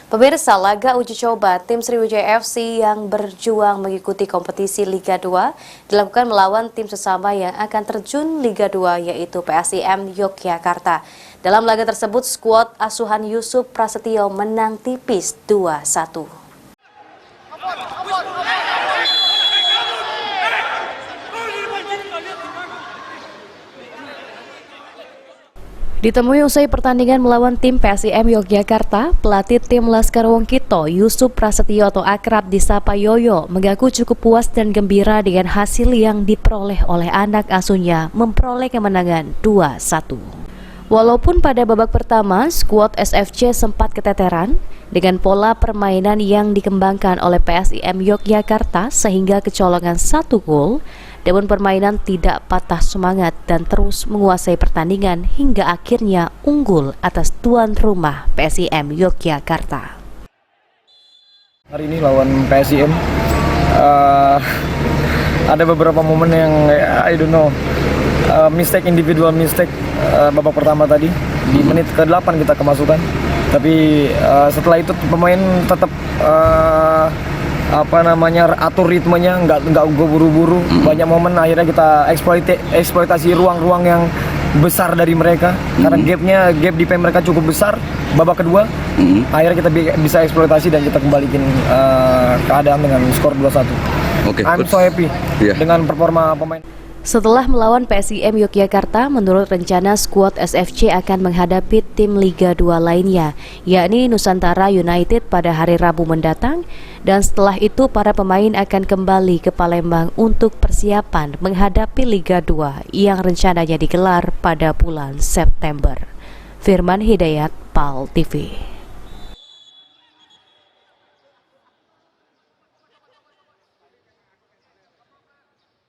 Pemirsa, laga uji coba tim Sriwijaya FC yang berjuang mengikuti kompetisi Liga 2 dilakukan melawan tim sesama yang akan terjun Liga 2 yaitu PSIM Yogyakarta. Dalam laga tersebut, skuad asuhan Yusuf Prasetyo menang tipis 2-1. Ditemui usai pertandingan melawan tim PSIM Yogyakarta, pelatih tim Laskar Wongkito, Yusuf Prasetyo atau akrab disapa Yoyo, mengaku cukup puas dan gembira dengan hasil yang diperoleh oleh anak asuhnya memperoleh kemenangan 2-1. Walaupun pada babak pertama, skuad SFC sempat keteteran dengan pola permainan yang dikembangkan oleh PSIM Yogyakarta sehingga kecolongan 1 gol, namun permainan tidak patah semangat dan terus menguasai pertandingan hingga akhirnya unggul atas tuan rumah PSIM Yogyakarta. Hari ini lawan PSIM ada beberapa momen yang individual mistake babak pertama tadi di menit ke-8 kita kemasukan, tapi setelah itu pemain tetap atur ritmenya, nggak buru-buru. Banyak momen akhirnya kita eksploitasi ruang-ruang yang besar dari mereka karena gap di PM mereka cukup besar. Babak kedua akhirnya kita bisa eksploitasi dan kita kembalikan keadaan dengan skor 2-1. I'm so happy dengan performa pemain. Setelah melawan PSIM Yogyakarta, menurut rencana skuad SFC akan menghadapi tim Liga 2 lainnya, yakni Nusantara United pada hari Rabu mendatang, dan setelah itu para pemain akan kembali ke Palembang untuk persiapan menghadapi Liga 2 yang rencananya digelar pada bulan September. Firman Hidayat, PAL TV.